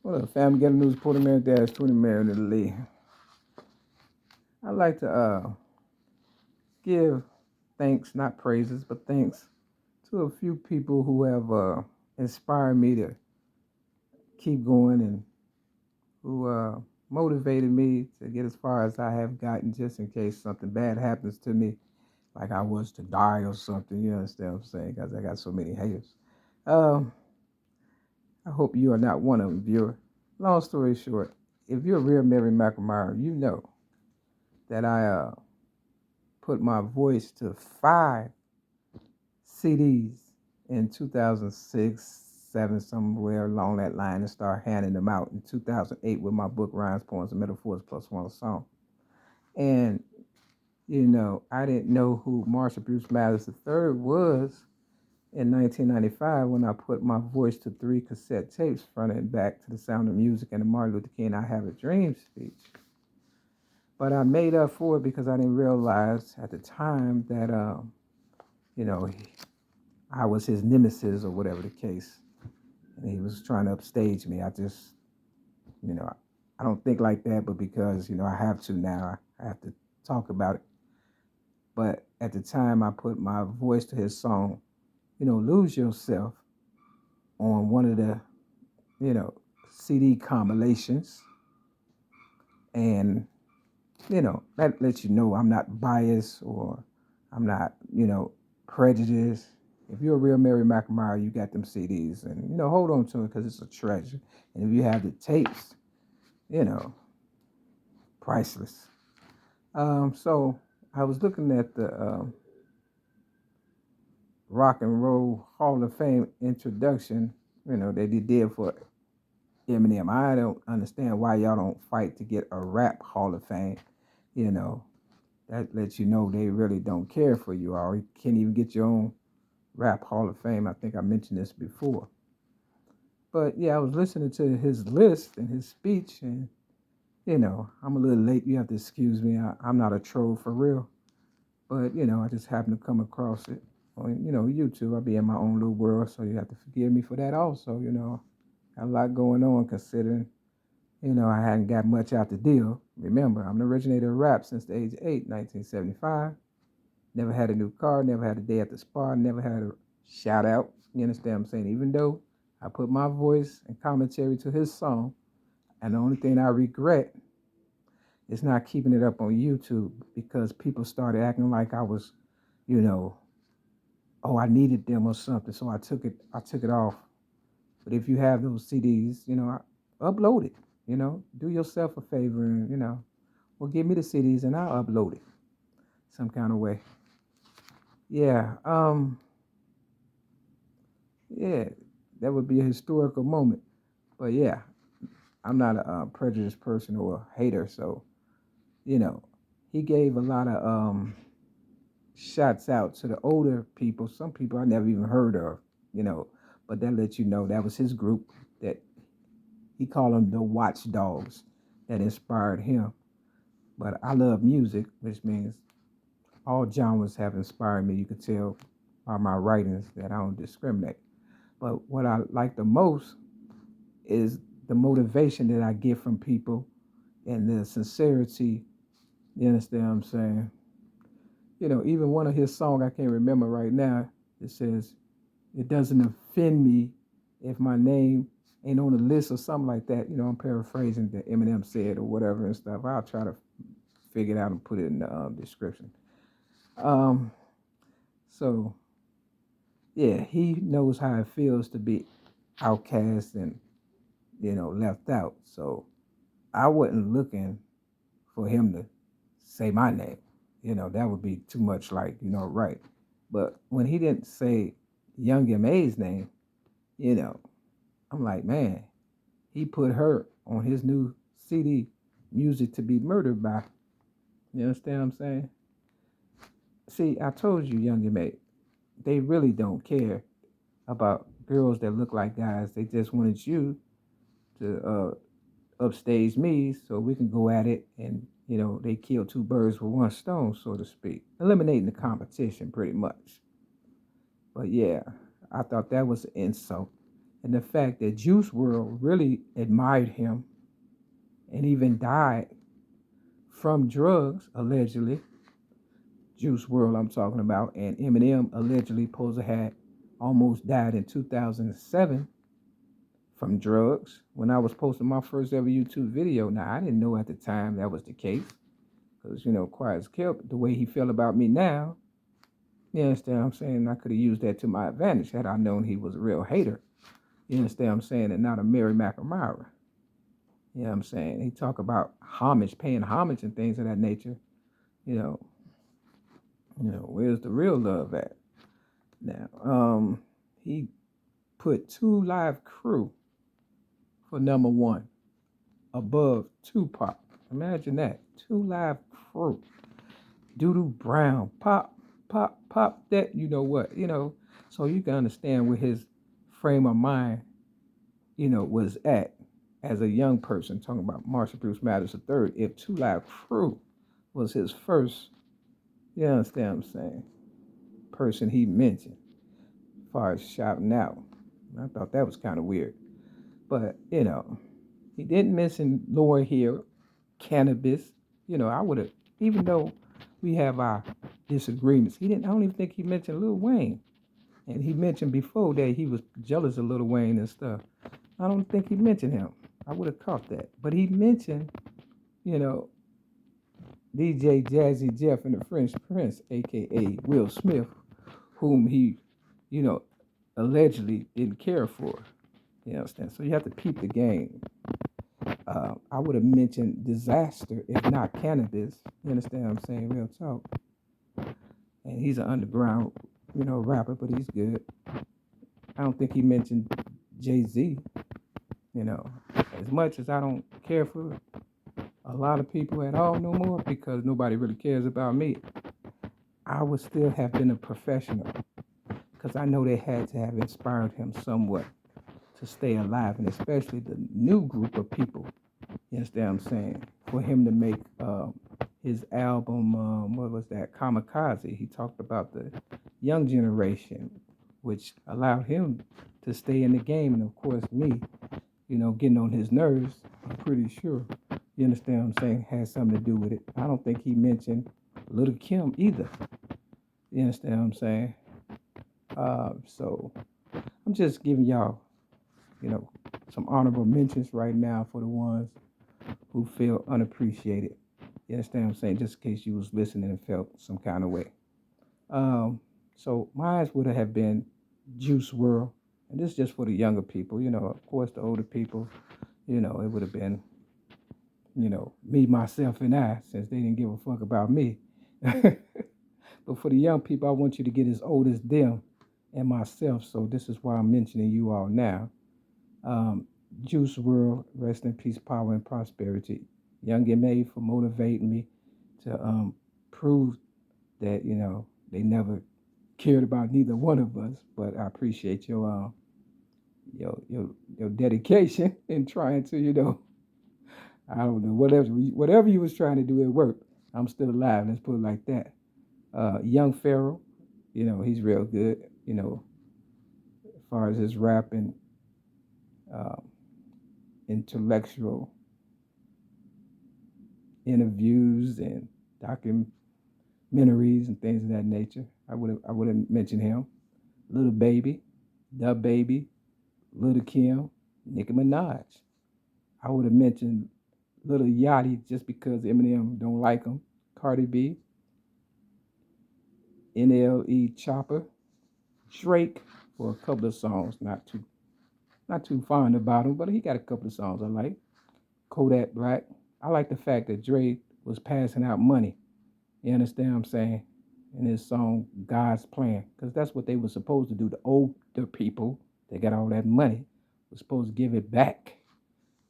What up, fam? Getting news, 40 minute dash, 20 minute Lee. I'd like to give thanks, not praises, but thanks to a few people who have inspired me to keep going and who motivated me to get as far as I have gotten just in case something bad happens to me, like I was to die or something. You understand what I'm saying? Because I got so many haters. Um, I hope you are not one of them, viewer. Long story short, if you're a real Mary McNamara, you know that I put my voice to 5 CDs in 2006, 7, somewhere along that line, and start handing them out in 2008 with my book Rhymes, Poems, and Metaphors plus one song. And I didn't know who Marshall Bruce Mathers III was in 1995 when I put my voice to 3 cassette tapes front and back to The Sound of Music and the Martin Luther King I Have a Dream speech. But I made up for it because I didn't realize at the time that, you know, I was his nemesis or whatever the case. And he was trying to upstage me. I just, I don't think like that, but because, I have to now, I have to talk about it. But at the time, I put my voice to his song, Lose Yourself, on one of the, CD compilations. And that lets you know I'm not biased or I'm not, prejudiced. If you're a real Mary McNamara, you got them CDs and, hold on to it because it's a treasure. And if you have the tapes, priceless. So I was looking at the Rock and Roll Hall of Fame introduction, that they did for Eminem. I don't understand why y'all don't fight to get a rap Hall of Fame, That lets you know they really don't care for you, or you can't even get your own rap Hall of Fame. I think I mentioned this before. But yeah, I was listening to his list and his speech, and I'm a little late. You have to excuse me. I'm not a troll for real. But, I just happened to come across it on, YouTube. I'll be in my own little world, so you have to forgive me for that also, Got a lot going on considering I hadn't got much out the deal. Remember, I'm the originator of rap since the age of 8, 1975. Never had a new car, never had a day at the spa, never had a shout out. You understand what I'm saying? Even though I put my voice and commentary to his song, and the only thing I regret is not keeping it up on YouTube because people started acting like I was, oh, I needed them or something, so I took it off. But if you have those CDs, upload it. Do yourself a favor and, well, give me the CDs and I'll upload it some kind of way. Yeah, yeah, that would be a historical moment. But yeah, I'm not a prejudiced person or a hater, so he gave a lot of shots out to the older people. Some people I never even heard of, but that lets you know that was his group that he called them the watchdogs that inspired him. But I love music, which means all genres have inspired me. You can tell by my writings that I don't discriminate. But what I like the most is the motivation that I get from people and the sincerity. You understand what I'm saying? Even one of his songs I can't remember right now. It says, "It doesn't offend me if my name ain't on the list," or something like that. I'm paraphrasing that Eminem said or whatever and stuff. I'll try to figure it out and put it in the description. Um, so yeah, he knows how it feels to be outcast and left out. So I wasn't looking for him to say my name. That would be too much like, right. But when he didn't say Young M.A.'s name, I'm like, man, he put her on his new CD, Music to Be Murdered By. You understand what I'm saying? See, I told you, Young M.A., they really don't care about girls that look like guys. They just wanted you to upstage me so we can go at it and they kill two birds with one stone, so to speak, eliminating the competition pretty much. But yeah, I thought that was an insult. And the fact that Juice World really admired him and even died from drugs, allegedly. Juice World I'm talking about. And Eminem allegedly supposed to had almost died in 2007 from drugs when I was posting my first ever YouTube video. Now, I didn't know at the time that was the case because, quiet as kept, the way he felt about me now, you understand what I'm saying? I could have used that to my advantage had I known he was a real hater. You understand what I'm saying? And not a Mary McNamara. You know what I'm saying? He talk about homage, paying homage and things of that nature. Where's the real love at? Now, he put 2 Live Crew for number 1 above Tupac. Imagine that. 2 Live Crew. Doodoo Brown. Pop, pop, pop that, So you can understand where his frame of mind, was at as a young person, talking about Marshall Bruce Mathers III. If 2 Live Crew was his first, you understand what I'm saying, person he mentioned as far as shouting out. I thought that was kind of weird. But, he didn't mention Lauryn Hill, cannabis. I would have, even though we have our disagreements, I don't even think he mentioned Lil Wayne. And he mentioned before that he was jealous of Lil Wayne and stuff. I don't think he mentioned him. I would have caught that. But he mentioned, DJ Jazzy Jeff and the French Prince, a.k.a. Will Smith, whom he, allegedly didn't care for. You understand? So you have to peep the game. I would have mentioned Disaster, if not cannabis. You understand what I'm saying? Real talk. And he's an underground, rapper, but he's good. I don't think he mentioned Jay-Z. As much as I don't care for a lot of people at all no more because nobody really cares about me, I would still have been a professional because I know they had to have inspired him somewhat to stay alive, and especially the new group of people, you understand what I'm saying, for him to make his album, what was that, Kamikaze. He talked about the young generation, which allowed him to stay in the game, and of course me, getting on his nerves, I'm pretty sure, you understand what I'm saying, has something to do with it. I don't think he mentioned Little Kim either, you understand what I'm saying. So I'm just giving y'all, some honorable mentions right now for the ones who feel unappreciated. You understand what I'm saying? Just in case you was listening and felt some kind of way. So mine would have been Juice WRLD. And this is just for the younger people. Of course, the older people, it would have been, me, myself, and I, since they didn't give a fuck about me. But for the young people, I want you to get as old as them and myself. So this is why I'm mentioning you all now. Juice WRLD, rest in peace, power, and prosperity. Young M.A. for motivating me to prove that, they never cared about neither one of us. But I appreciate your dedication in trying to, I don't know, whatever you was trying to do, it worked. I'm still alive, let's put it like that. Young Pharaoh, he's real good, as far as his rapping, intellectual interviews and documentaries and things of that nature. I would have mentioned him. Little Baby, Da Baby, Little Kim, Nicki Minaj. I would have mentioned Little Yachty just because Eminem don't like him. Cardi B, NLE Chopper, Drake for a couple of songs. Not too fond about him, but he got a couple of songs I like. Kodak Black. I like the fact that Drake was passing out money. You understand what I'm saying? In his song God's Plan, because that's what they were supposed to do. The older people, they got all that money, were supposed to give it back.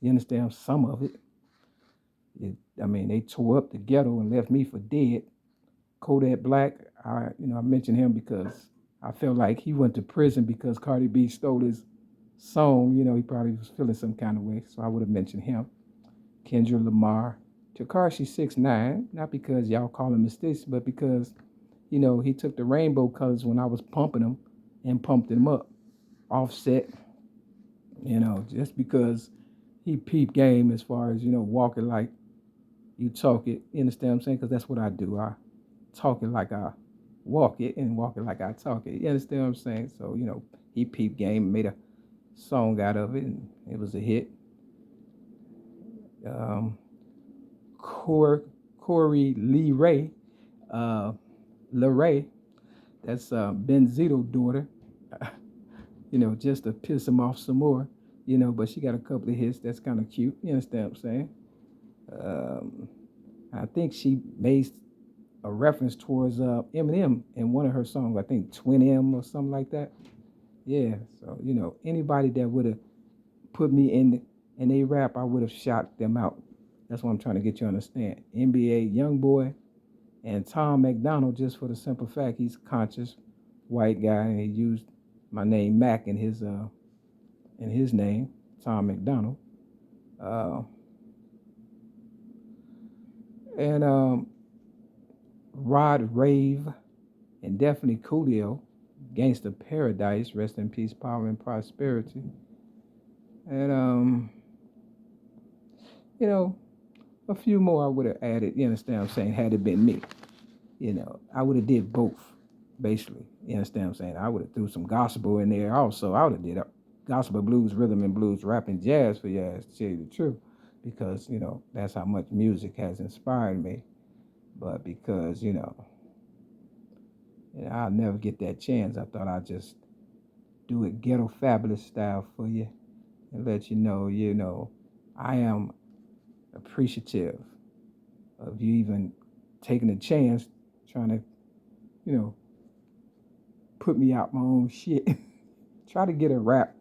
You understand? Some of it. They tore up the ghetto and left me for dead. Kodak Black, I mentioned him because I felt like he went to prison because Cardi B stole his song. He probably was feeling some kind of way, so I would have mentioned him. Kendrick Lamar, Tekashi 6ix9ine, not because y'all call him Mystic, but because, he took the rainbow colors when I was pumping them and pumped them up. Offset, Just because he peep game as far as, walking like you talk it. You understand what I'm saying? Because that's what I do. I talk it like I walk it and walk it like I talk it. You understand what I'm saying? So, he peep game, made a song out of it, and it was a hit. Corey Lee Ray, LeRae, that's Benzito's daughter, just to piss him off some more, but she got a couple of hits that's kind of cute. You understand what I'm saying? I think she made a reference towards Eminem in one of her songs, I think Twin M or something like that. Yeah, so, anybody that would have put me in a rap, I would have shot them out. That's what I'm trying to get you to understand. NBA Youngboy and Tom McDonald, just for the simple fact he's a conscious white guy, and he used my name Mac in his name, Tom McDonald. And Rod Rave and definitely Coolio, Gangsta Paradise, rest in peace, power and prosperity. And a few more I would have added, you understand what I'm saying, had it been me. I would have did both, basically. You understand what I'm saying? I would have threw some gospel in there also. I would have did gospel, blues, rhythm and blues, rap and jazz for your ass, to tell you the truth. Because, that's how much music has inspired me. But because, I'll never get that chance, I thought I'd just do it ghetto fabulous style for you and let you know, I am appreciative of you even taking a chance trying to, put me out my own shit. Try to get a rap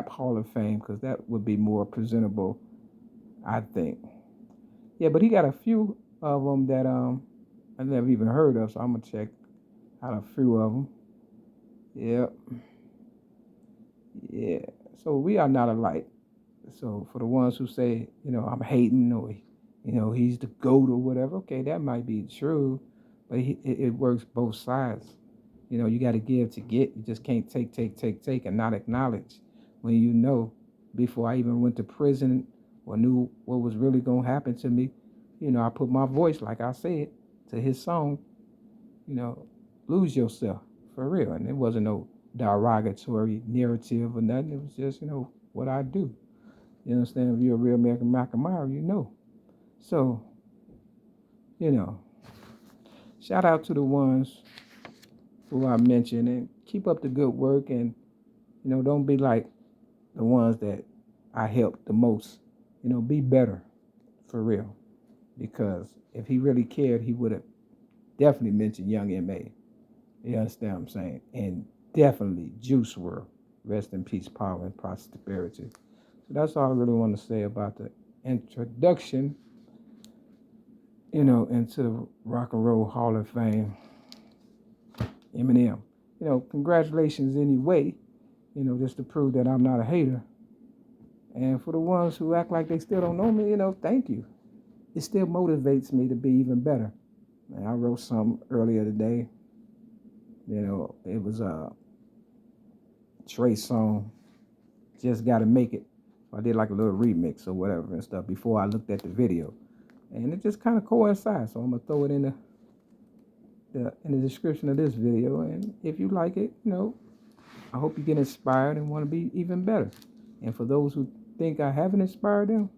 Hall of Fame, because that would be more presentable, I think. Yeah, but he got a few of them that I never even heard of, so I'm gonna check out a few of them. Yep. Yeah. So we are not alike. So for the ones who say, I'm hating, or, he's the GOAT or whatever, okay, that might be true, but it works both sides. You got to give to get. You just can't take and not acknowledge when before I even went to prison or knew what was really going to happen to me, I put my voice, like I said, to his song, Lose Yourself, for real. And it wasn't no derogatory narrative or nothing. It was just, what I do. You understand? If you're a real American Makamara, So, shout out to the ones who I mentioned, and keep up the good work, and, don't be like the ones that I helped the most. Be better, for real. Because if he really cared, he would have definitely mentioned Young M.A. You understand what I'm saying? And definitely Juice WRLD. Rest in peace, power and prosperity. So that's all I really want to say about the introduction, into the Rock and Roll Hall of Fame. Eminem. Congratulations anyway, just to prove that I'm not a hater. And for the ones who act like they still don't know me, thank you. It still motivates me to be even better. And I wrote something earlier today. It was a Trey song, Just Gotta Make It. I did like a little remix or whatever and stuff before I looked at the video. And it just kind of coincides. So I'm going to throw it in the description of this video. And if you like it, I hope you get inspired and want to be even better. And for those who think I haven't inspired them,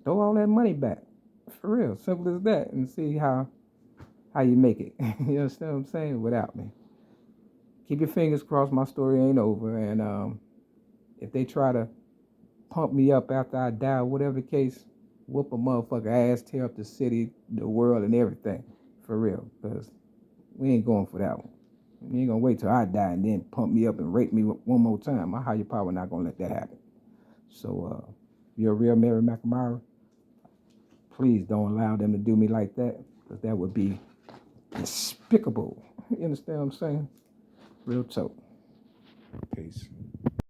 throw all that money back. For real, simple as that. And see how you make it. You understand what I'm saying? Without me. Keep your fingers crossed, my story ain't over. And if they try to pump me up after I die, whatever the case, whoop a motherfucker ass, tear up the city, the world, and everything. For real. Because we ain't going for that one. You ain't going to wait till I die and then pump me up and rape me one more time. My higher power not going to let that happen. So, if you're a real Mary McNamara, please don't allow them to do me like that, because that would be despicable. You understand what I'm saying? Real talk. Peace.